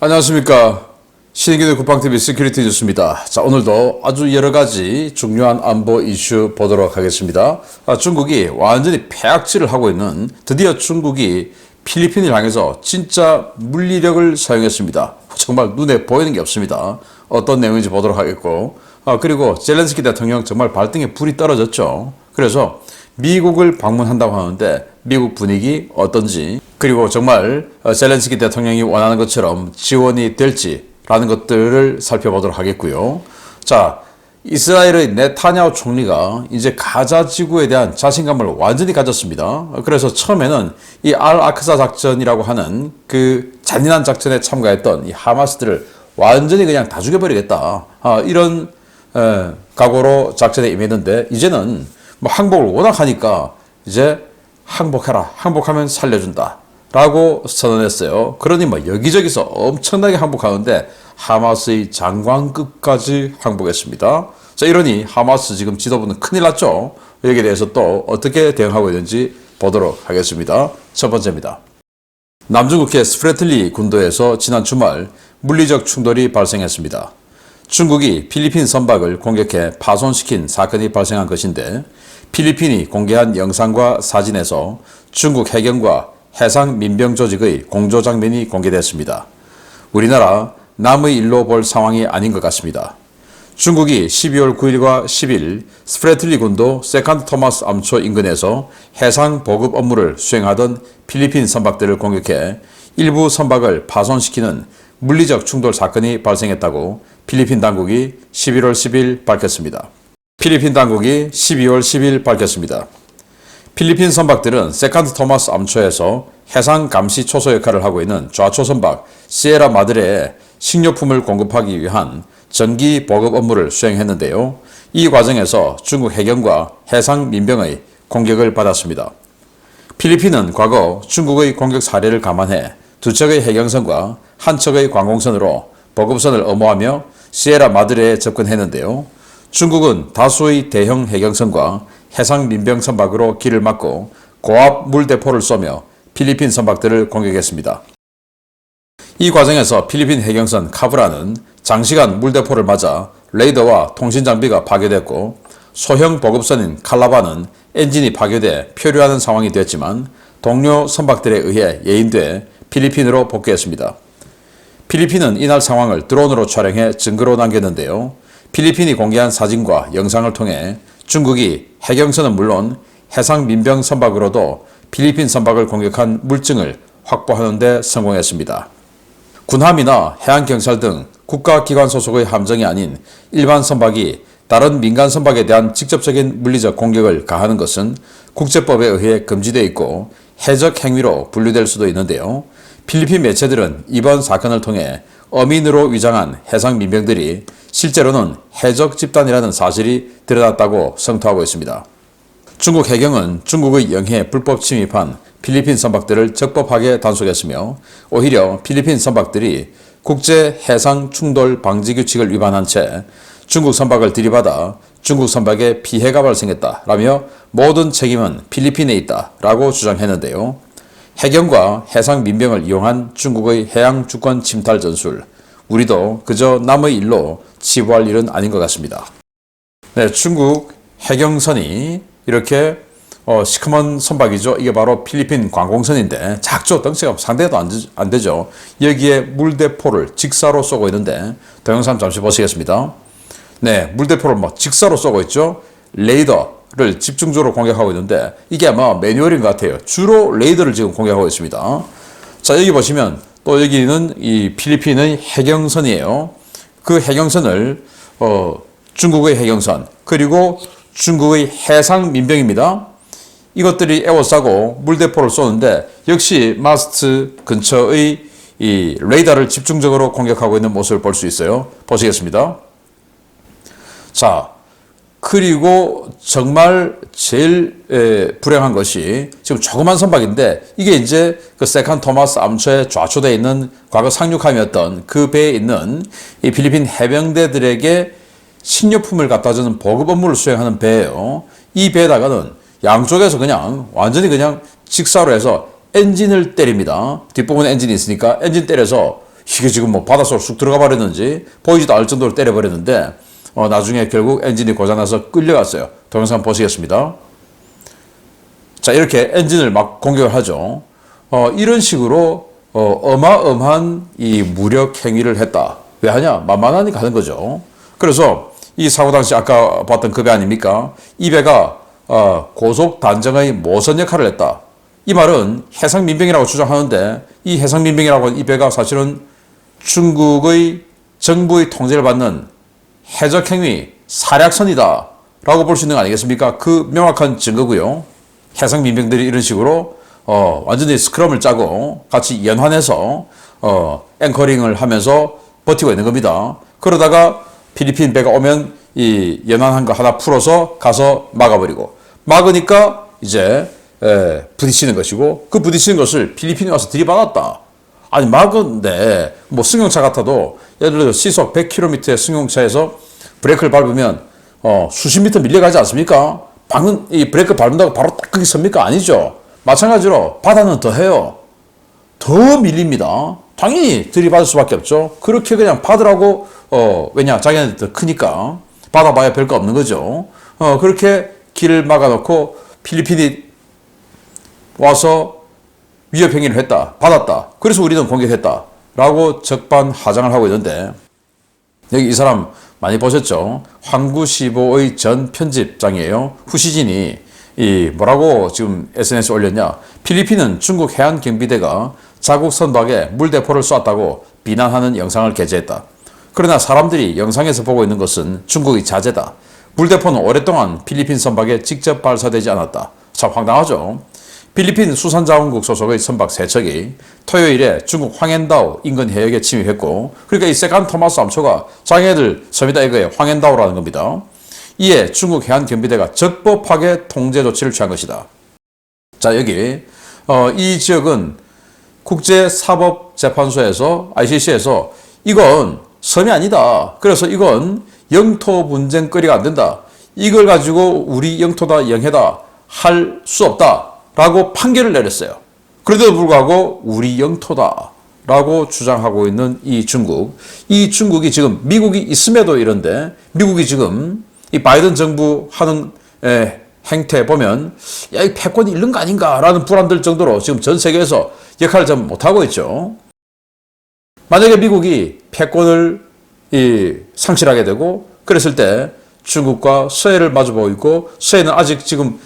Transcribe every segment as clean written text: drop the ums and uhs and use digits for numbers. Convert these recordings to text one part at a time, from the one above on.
안녕하십니까. 신의기도 국방TV 시큐리티 뉴스입니다. 자, 오늘도 아주 여러가지 중요한 안보 이슈 보도록 하겠습니다. 중국이 완전히 폐악질을 하고 있는, 드디어 중국이 필리핀을 향해서 진짜 물리력을 사용했습니다. 정말 눈에 보이는 게 없습니다. 어떤 내용인지 보도록 하겠고, 그리고 젤렌스키 대통령 정말 발등에 불이 떨어졌죠. 그래서 미국을 방문한다고 하는데 미국 분위기 어떤지, 그리고 정말 젤렌스키 대통령이 원하는 것처럼 지원이 될지라는 것들을 살펴보도록 하겠고요. 자, 이스라엘의 네타냐후 총리가 이제 가자 지구에 대한 자신감을 완전히 가졌습니다. 그래서 처음에는 이 알-아크사 작전이라고 하는 그 잔인한 작전에 참가했던 이 하마스들을 완전히 그냥 다 죽여버리겠다, 이런 각오로 작전에 임했는데, 이제는 뭐 항복을 워낙 하니까 이제 항복해라, 항복하면 살려준다 라고 선언했어요. 그러니 뭐 여기저기서 엄청나게 항복하는데 하마스의 장관급까지 항복했습니다. 자, 이러니 하마스 지금 지도부는 큰일 났죠. 여기에 대해서 또 어떻게 대응하고 있는지 보도록 하겠습니다. 첫 번째입니다. 남중국해 스프레틀리 군도에서 지난 주말 물리적 충돌이 발생했습니다. 중국이 필리핀 선박을 공격해 파손시킨 사건이 발생한 것인데, 필리핀이 공개한 영상과 사진에서 중국 해경과 해상 민병 조직의 공조 장면이 공개됐습니다. 우리나라 남의 일로 볼 상황이 아닌 것 같습니다. 중국이 12월 9일과 10일 스프레틀리 군도 세컨드 토마스 암초 인근에서 해상 보급 업무를 수행하던 필리핀 선박들을 공격해 일부 선박을 파손시키는 물리적 충돌 사건이 발생했다고 필리핀 당국이 11월 10일 밝혔습니다. 필리핀 당국이 12월 10일 밝혔습니다. 필리핀 선박들은 세컨드 토마스 암초에서 해상 감시 초소 역할을 하고 있는 좌초 선박 시에라 마드레에 식료품을 공급하기 위한 전기 보급 업무를 수행했는데요. 이 과정에서 중국 해경과 해상 민병의 공격을 받았습니다. 필리핀은 과거 중국의 공격 사례를 감안해 두 척의 해경선과 한 척의 관공선으로 보급선을 엄호하며 시에라 마드레에 접근했는데요. 중국은 다수의 대형 해경선과 해상 민병 선박으로 길을 막고 고압 물대포를 쏘며 필리핀 선박들을 공격했습니다. 이 과정에서 필리핀 해경선 카브라는 장시간 물대포를 맞아 레이더와 통신 장비가 파괴됐고, 소형 보급선인 칼라바는 엔진이 파괴돼 표류하는 상황이 되었지만 동료 선박들에 의해 예인돼 필리핀으로 복귀했습니다. 필리핀은 이날 상황을 드론으로 촬영해 증거로 남겼는데요. 필리핀이 공개한 사진과 영상을 통해 중국이 해경선은 물론 해상 민병 선박으로도 필리핀 선박을 공격한 물증을 확보하는 데 성공했습니다. 군함이나 해양경찰 등 국가기관 소속의 함정이 아닌 일반 선박이 다른 민간 선박에 대한 직접적인 물리적 공격을 가하는 것은 국제법에 의해 금지되어 있고 해적 행위로 분류될 수도 있는데요. 필리핀 매체들은 이번 사건을 통해 어민으로 위장한 해상 민병들이 실제로는 해적 집단이라는 사실이 드러났다고 성토하고 있습니다. 중국 해경은 중국의 영해에 불법 침입한 필리핀 선박들을 적법하게 단속했으며, 오히려 필리핀 선박들이 국제 해상 충돌 방지 규칙을 위반한 채 중국 선박을 들이받아 중국 선박에 피해가 발생했다라며 모든 책임은 필리핀에 있다라고 주장했는데요. 해경과 해상 민병을 이용한 중국의 해양 주권 침탈 전술, 우리도 그저 남의 일로 치부할 일은 아닌 것 같습니다. 네, 중국 해경선이 이렇게 시커먼 선박이죠. 이게 바로 필리핀 관공선인데 작죠. 덩치가 상대도 안 되죠. 여기에 물대포를 직사로 쏘고 있는데 동영상 잠시 보시겠습니다. 네, 물대포를 뭐 직사로 쏘고 있죠. 레이더를 집중적으로 공격하고 있는데 이게 아마 매뉴얼인 것 같아요. 주로 레이더를 지금 공격하고 있습니다. 자, 여기 보시면 또 여기는 이 필리핀의 해경선이에요. 그 해경선을 중국의 해경선, 그리고 중국의 해상 민병입니다. 이것들이 에워싸고 물대포를 쏘는데 역시 마스트 근처의 이 레이더를 집중적으로 공격하고 있는 모습을 볼 수 있어요. 보시겠습니다. 자, 그리고 정말 제일 불행한 것이 지금 조그만 선박인데 이게 이제 그 세컨드 토마스 암초에 좌초되어 있는 과거 상륙함이었던 그 배에 있는 이 필리핀 해병대들에게 식료품을 갖다 주는 보급 업무를 수행하는 배예요. 이 배에다가는 양쪽에서 그냥 완전히 그냥 직사로 해서 엔진을 때립니다. 뒷부분에 엔진이 있으니까 엔진 때려서 이게 지금 뭐 바닷속으로 쑥 들어가 버렸는지 보이지도 않을 정도로 때려버렸는데 나중에 결국 엔진이 고장나서 끌려갔어요. 동영상 보시겠습니다. 자, 이렇게 엔진을 막 공격을 하죠. 이런 식으로 어마어마한 이 무력 행위를 했다. 왜 하냐? 만만하니까 하는 거죠. 그래서 이 사고 당시 아까 봤던 그 배 아닙니까? 이 배가 고속 단정의 모선 역할을 했다. 이 말은 해상민병이라고 주장하는데 이 해상민병이라고 하는 이 배가 사실은 중국의 정부의 통제를 받는 해적행위 사략선이다 라고 볼 수 있는 거 아니겠습니까? 그 명확한 증거고요. 해상민병들이 이런 식으로 완전히 스크럼을 짜고 같이 연환해서 앵커링을 하면서 버티고 있는 겁니다. 그러다가 필리핀 배가 오면 이 연환한 거 하나 풀어서 가서 막아버리고 막으니까 이제 부딪히는 것이고 그 부딪히는 것을 필리핀에 와서 들이받았다. 아니 막은데 뭐 승용차 같아도 예를 들어 시속 100km의 승용차에서 브레이크를 밟으면 수십 미터 밀려가지 않습니까? 방은 이 브레이크 밟는다고 바로 딱 거기 섭니까? 아니죠. 마찬가지로 바다는 더 해요. 더 밀립니다. 당연히 들이받을 수밖에 없죠. 그렇게 그냥 받으라고 왜냐 자기네들 더 크니까 받아봐야 별거 없는 거죠. 그렇게 길을 막아놓고 필리핀이 와서 위협행위를 했다. 받았다. 그래서 우리는 공격했다. 라고 적반하장을 하고 있는데 여기 이 사람 많이 보셨죠? 황구시보의 전 편집장이에요. 후시진이 이 뭐라고 지금 SNS에 올렸냐? 필리핀은 중국 해안경비대가 자국 선박에 물대포를 쐈다고 비난하는 영상을 게재했다. 그러나 사람들이 영상에서 보고 있는 것은 중국의 자재다. 물대포는 오랫동안 필리핀 선박에 직접 발사되지 않았다. 참 황당하죠? 필리핀 수산자원국 소속의 선박 3척이 토요일에 중국 황앤다오 인근 해역에 침입했고 그러니까 이 세간 토마스 함초가 자기네들 섬이다 이거에 황앤다오라는 겁니다. 이에 중국 해안경비대가 적법하게 통제 조치를 취한 것이다. 자, 여기 이 지역은 국제사법재판소에서 ICC에서 이건 섬이 아니다. 그래서 이건 영토 분쟁거리가 안 된다. 이걸 가지고 우리 영토다 영해다 할 수 없다. 라고 판결을 내렸어요. 그런데도 불구하고 우리 영토다 라고 주장하고 있는 이 중국. 이 중국이 지금 미국이 있음에도 이런데 미국이 지금 이 바이든 정부 하는 행태 보면 야, 이 패권이 잃는 거 아닌가 라는 불안 들 정도로 지금 전 세계에서 역할을 잘 못하고 있죠. 만약에 미국이 패권을 상실하게 되고 그랬을 때 중국과 서해를 마주보고 있고 서해는 아직 지금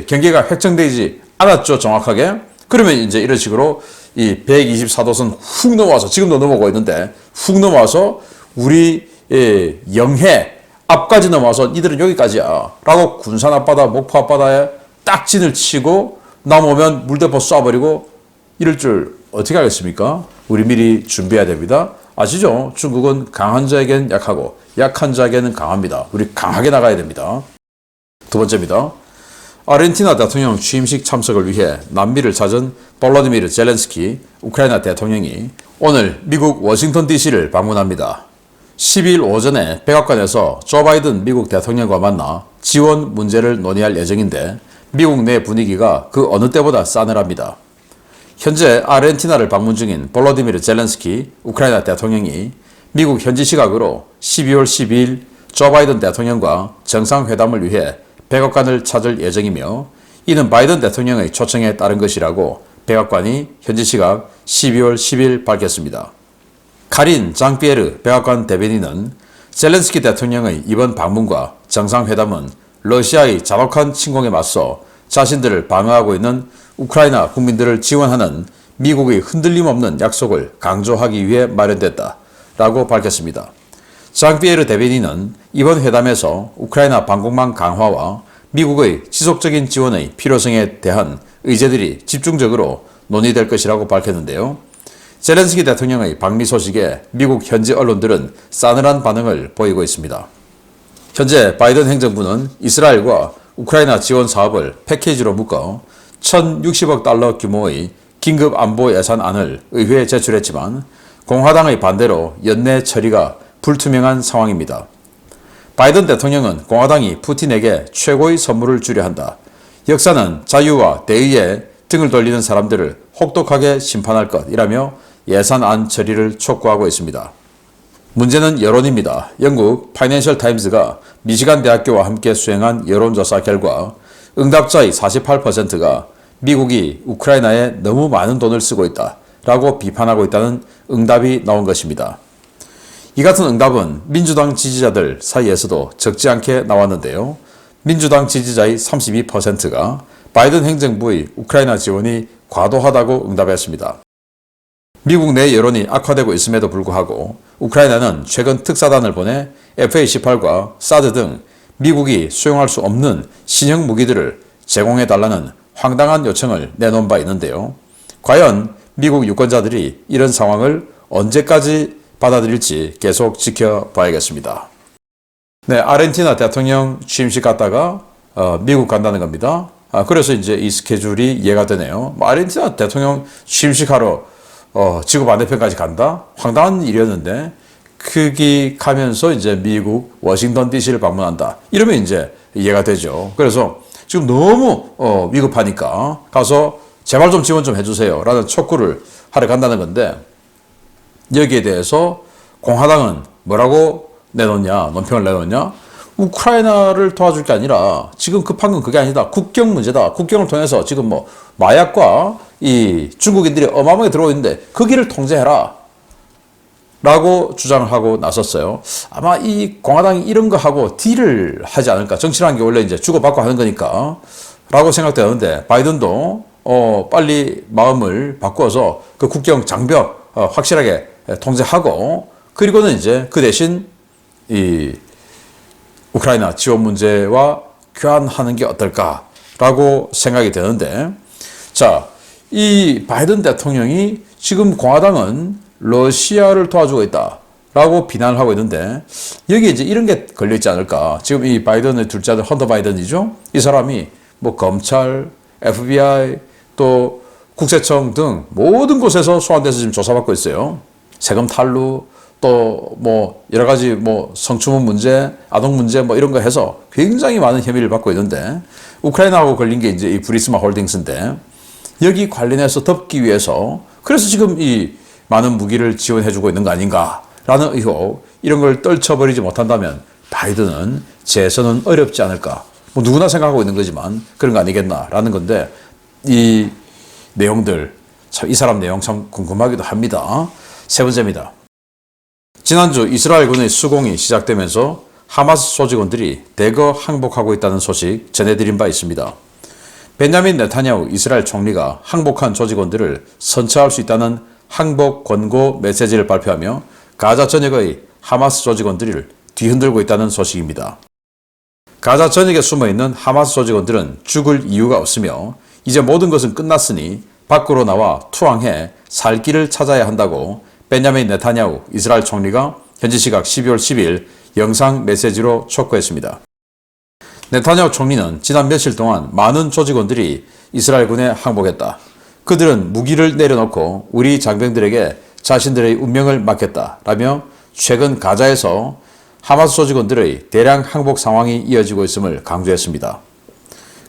경계가 획정되지 않았죠, 정확하게. 그러면 이제 이런 식으로 이 124도선 훅 넘어와서 지금도 넘어오고 있는데 훅 넘어와서 우리 영해 앞까지 넘어와서 니들은 여기까지야 라고 군산 앞바다, 목포 앞바다에 딱 진을 치고 남오면 물대포 쏴버리고 이럴 줄 어떻게 알겠습니까? 우리 미리 준비해야 됩니다. 아시죠? 중국은 강한 자에겐 약하고 약한 자에게는 강합니다. 우리 강하게 나가야 됩니다. 두 번째입니다. 아르헨티나 대통령 취임식 참석을 위해 남미를 찾은 볼로디미르 젤렌스키 우크라이나 대통령이 오늘 미국 워싱턴 DC를 방문합니다. 12일 오전에 백악관에서 조 바이든 미국 대통령과 만나 지원 문제를 논의할 예정인데 미국 내 분위기가 그 어느 때보다 싸늘합니다. 현재 아르헨티나를 방문 중인 볼로디미르 젤렌스키 우크라이나 대통령이 미국 현지 시각으로 12월 12일 조 바이든 대통령과 정상회담을 위해 백악관을 찾을 예정이며 이는 바이든 대통령의 초청에 따른 것이라고 백악관이 현지 시각 12월 10일 밝혔습니다. 카린 장피에르 백악관 대변인은 젤렌스키 대통령의 이번 방문과 정상회담은 러시아의 잔혹한 침공에 맞서 자신들을 방어하고 있는 우크라이나 국민들을 지원하는 미국의 흔들림 없는 약속을 강조하기 위해 마련됐다 라고 밝혔습니다. 장피에르 대변인은 이번 회담에서 우크라이나 방공망 강화와 미국의 지속적인 지원의 필요성에 대한 의제들이 집중적으로 논의될 것이라고 밝혔는데요. 젤렌스키 대통령의 방미 소식에 미국 현지 언론들은 싸늘한 반응을 보이고 있습니다. 현재 바이든 행정부는 이스라엘과 우크라이나 지원 사업을 패키지로 묶어 1,060억 달러 규모의 긴급 안보 예산안을 의회에 제출했지만 공화당의 반대로 연내 처리가 불투명한 상황입니다. 바이든 대통령은 공화당이 푸틴에게 최고의 선물을 주려 한다. 역사는 자유와 대의에 등을 돌리는 사람들을 혹독하게 심판할 것이라며 예산안 처리를 촉구하고 있습니다. 문제는 여론입니다. 영국 파이낸셜 타임즈가 미시간 대학교와 함께 수행한 여론조사 결과 응답자의 48%가 미국이 우크라이나에 너무 많은 돈을 쓰고 있다 라고 비판하고 있다는 응답이 나온 것입니다. 이 같은 응답은 민주당 지지자들 사이에서도 적지 않게 나왔는데요. 민주당 지지자의 32%가 바이든 행정부의 우크라이나 지원이 과도하다고 응답했습니다. 미국 내 여론이 악화되고 있음에도 불구하고 우크라이나는 최근 특사단을 보내 F-18과 사드 등 미국이 수용할 수 없는 신형 무기들을 제공해달라는 황당한 요청을 내놓은 바 있는데요. 과연 미국 유권자들이 이런 상황을 언제까지 받아들일지 계속 지켜봐야겠습니다. 네, 아르헨티나 대통령 취임식 갔다가 미국 간다는 겁니다. 그래서 이제 이 스케줄이 이해가 되네요. 아르헨티나 대통령 취임식하러 지구 반대편까지 간다? 황당한 일이었는데 거기 가면서 이제 미국 워싱턴 DC를 방문한다. 이러면 이제 이해가 되죠. 그래서 지금 너무 위급하니까 가서 제발 좀 지원 좀 해주세요 라는 촉구를 하러 간다는 건데 여기에 대해서 공화당은 뭐라고 내놓냐, 논평을 내놓냐? 우크라이나를 도와줄 게 아니라 지금 급한 건 그게 아니다. 국경 문제다. 국경을 통해서 지금 뭐 마약과 이 중국인들이 어마어마하게 들어오는데 그 길을 통제해라 라고 주장을 하고 나섰어요. 아마 이 공화당이 이런 거 하고 딜을 하지 않을까. 정치라는 게 원래 이제 주고받고 하는 거니까 라고 생각되는데 바이든도 빨리 마음을 바꾸어서 그 국경 장벽 확실하게 통제하고 그리고는 이제 그 대신 이 우크라이나 지원 문제와 교환하는 게 어떨까라고 생각이 되는데 자, 이 바이든 대통령이 지금 공화당은 러시아를 도와주고 있다라고 비난을 하고 있는데 여기에 이제 이런 게 걸려 있지 않을까. 지금 이 바이든의 둘째 아들 헌터 바이든이죠. 이 사람이 뭐 검찰, FBI 또 국세청 등 모든 곳에서 소환돼서 지금 조사받고 있어요. 세금 탈루 또 뭐 여러 가지 뭐 성추문 문제, 아동 문제 뭐 이런 거 해서 굉장히 많은 혐의를 받고 있는데 우크라이나하고 걸린 게 이제 이 브리스마 홀딩스인데 여기 관련해서 덮기 위해서 그래서 지금 이 많은 무기를 지원해주고 있는 거 아닌가라는 의혹 이런 걸 떨쳐버리지 못한다면 바이든은 재선은 어렵지 않을까. 뭐 누구나 생각하고 있는 거지만 그런 거 아니겠나라는 건데 이 내용들 참 이 사람 내용 참 궁금하기도 합니다. 세 번째입니다. 지난주 이스라엘군의 수공이 시작되면서 하마스 소직원들이 대거 항복하고 있다는 소식 전해드린 바 있습니다. 베냐민 네타냐후 이스라엘 총리가 항복한 조직원들을 선처할 수 있다는 항복 권고 메시지를 발표하며 가자 전역의 하마스 조직원들을 뒤흔들고 있다는 소식입니다. 가자 전역에 숨어있는 하마스 조직원들은 죽을 이유가 없으며 이제 모든 것은 끝났으니 밖으로 나와 투항해 살 길을 찾아야 한다고 베냐민 네타냐후 이스라엘 총리가 현지 시각 12월 10일 영상 메시지로 촉구했습니다. 네타냐후 총리는 지난 며칠 동안 많은 조직원들이 이스라엘군에 항복했다. 그들은 무기를 내려놓고 우리 장병들에게 자신들의 운명을 맡겼다라며 최근 가자에서 하마스 조직원들의 대량 항복 상황이 이어지고 있음을 강조했습니다.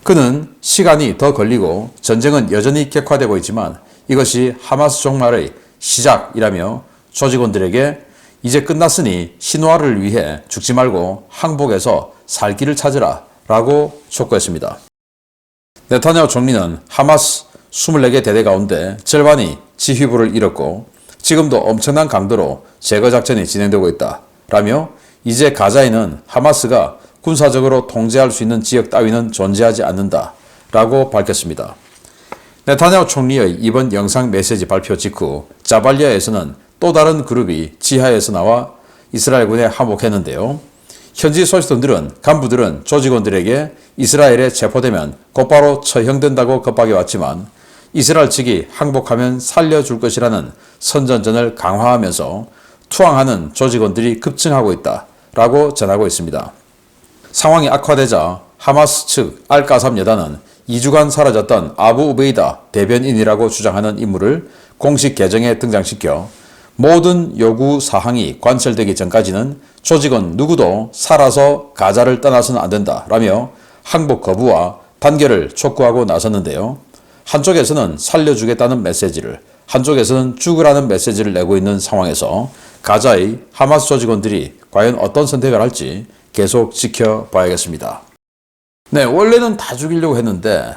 그는 시간이 더 걸리고 전쟁은 여전히 격화되고 있지만 이것이 하마스 종말의 시작이라며 조직원들에게 이제 끝났으니 신화를 위해 죽지 말고 항복해서 살 길을 찾으라 라고 촉구했습니다. 네타냐후 총리는 하마스 24개 대대 가운데 절반이 지휘부를 잃었고 지금도 엄청난 강도로 제거 작전이 진행되고 있다 라며 이제 가자에는 하마스가 군사적으로 통제할 수 있는 지역 따위는 존재하지 않는다 라고 밝혔습니다. 네타냐후 총리의 이번 영상 메시지 발표 직후 자발리아에서는 또 다른 그룹이 지하에서 나와 이스라엘군에 항복했는데요. 현지 소식통들은 간부들은 조직원들에게 이스라엘에 체포되면 곧바로 처형된다고 겁박해왔지만 이스라엘 측이 항복하면 살려줄 것이라는 선전전을 강화하면서 투항하는 조직원들이 급증하고 있다라고 전하고 있습니다. 상황이 악화되자 하마스 측 알까삼 여단은 2주간 사라졌던 아부 우베이다 대변인이라고 주장하는 인물을 공식 계정에 등장시켜 모든 요구 사항이 관철되기 전까지는 조직원 누구도 살아서 가자를 떠나서는 안 된다라며 항복 거부와 단결을 촉구하고 나섰는데요. 한쪽에서는 살려주겠다는 메시지를, 한쪽에서는 죽으라는 메시지를 내고 있는 상황에서 가자의 하마스 조직원들이 과연 어떤 선택을 할지 계속 지켜봐야겠습니다. 네, 원래는 다 죽이려고 했는데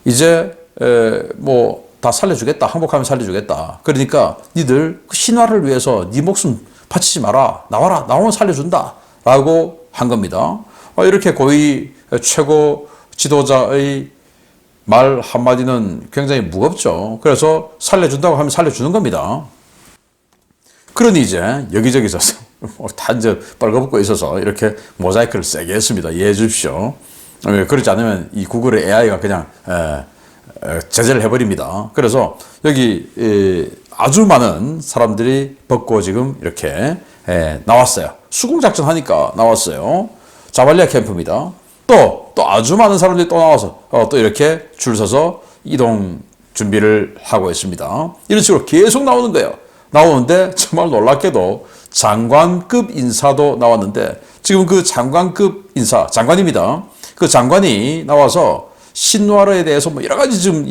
이제 뭐 다 살려주겠다. 항복하면 살려주겠다. 그러니까 니들 신화를 위해서 네 목숨 바치지 마라. 나와라. 나오면 살려준다. 라고 한 겁니다. 이렇게 고위 최고 지도자의 말 한마디는 굉장히 무겁죠. 그래서 살려준다고 하면 살려주는 겁니다. 그러니 이제 여기저기서 다 이제 빨가벗고 있어서 이렇게 모자이크를 세게 했습니다. 이해해 주십시오. 그렇지 않으면 이 구글의 AI가 그냥 제재를 해버립니다. 그래서 여기 아주 많은 사람들이 벗고 지금 이렇게 나왔어요. 수공작전 하니까 나왔어요. 자발리아 캠프입니다. 또 아주 많은 사람들이 또 나와서 또 이렇게 줄 서서 이동 준비를 하고 있습니다. 이런 식으로 계속 나오는 거예요. 나오는데 정말 놀랍게도 장관급 인사도 나왔는데 지금 그 장관급 인사, 장관입니다. 그 장관이 나와서 신와르에 대해서 뭐 여러 가지 지금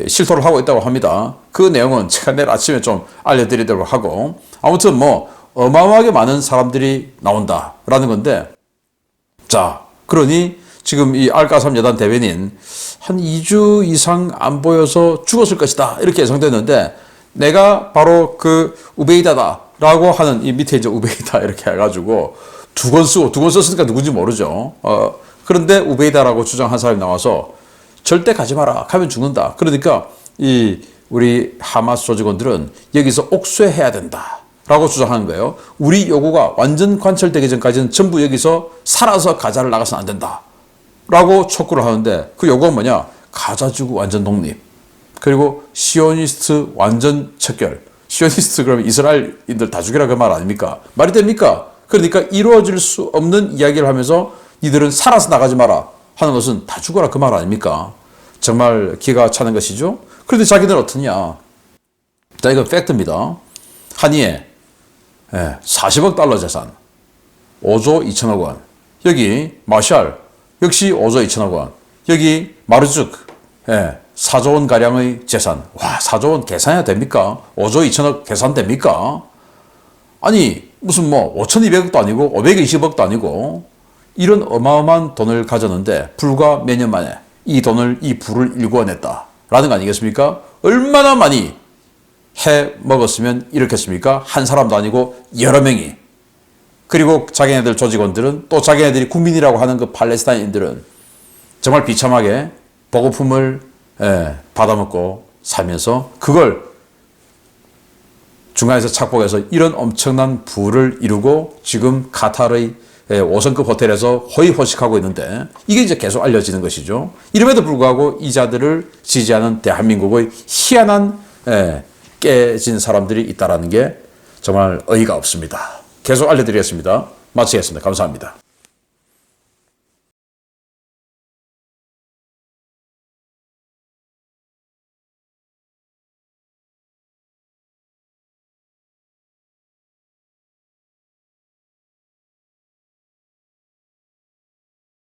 실토를 하고 있다고 합니다. 그 내용은 제가 내일 아침에 좀 알려드리도록 하고 아무튼 뭐 어마어마하게 많은 사람들이 나온다라는 건데 자, 그러니 지금 이 알가삼 여단 대변인 한 2주 이상 안 보여서 죽었을 것이다 이렇게 예상됐는데 내가 바로 그 우베이다다라고 하는 이 밑에 이제 우베이다 이렇게 해가지고 두 권 썼으니까 누군지 모르죠. 그런데 우베이다라고 주장한 사람이 나와서 절대 가지 마라. 가면 죽는다. 그러니까 우리 하마스 조직원들은 여기서 옥죄해야 된다. 라고 주장하는 거예요. 우리 요구가 완전 관철되기 전까지는 전부 여기서 살아서 가자를 나가서는 안 된다. 라고 촉구를 하는데 그 요구가 뭐냐? 가자지구 완전 독립. 그리고 시오니스트 완전 척결. 시오니스트 그러면 이스라엘인들 다 죽이라 그 말 아닙니까? 말이 됩니까? 그러니까 이루어질 수 없는 이야기를 하면서 이들은 살아서 나가지 마라 하는 것은 다 죽어라 그 말 아닙니까? 정말 기가 차는 것이죠. 그런데 자기들은 어떠냐? 자, 이건 팩트입니다. 한이에 40억 달러 재산, 5조 2천억 원. 여기 마샬 역시 5조 2천억 원. 여기 마르죽 4조 원 가량의 재산. 와, 4조 원 계산해야 됩니까? 5조 2천억 계산됩니까? 아니 무슨 뭐 5,200억도 아니고 520억도 아니고 이런 어마어마한 돈을 가졌는데 불과 몇 년 만에 이 돈을 이 부를 일궈냈다라는 거 아니겠습니까? 얼마나 많이 해 먹었으면 이렇겠습니까? 한 사람도 아니고 여러 명이. 그리고 자기네들 조직원들은 또 자기네들이 국민이라고 하는 그 팔레스타인인들은 정말 비참하게 보급품을 받아먹고 살면서 그걸 중간에서 착복해서 이런 엄청난 부를 이루고 지금 카타르의 5성급 호텔에서 호의호식하고 있는데 이게 이제 계속 알려지는 것이죠. 이름에도 불구하고 이 자들을 지지하는 대한민국의 희한한 깨진 사람들이 있다는 게 정말 어이가 없습니다. 계속 알려드리겠습니다. 마치겠습니다. 감사합니다.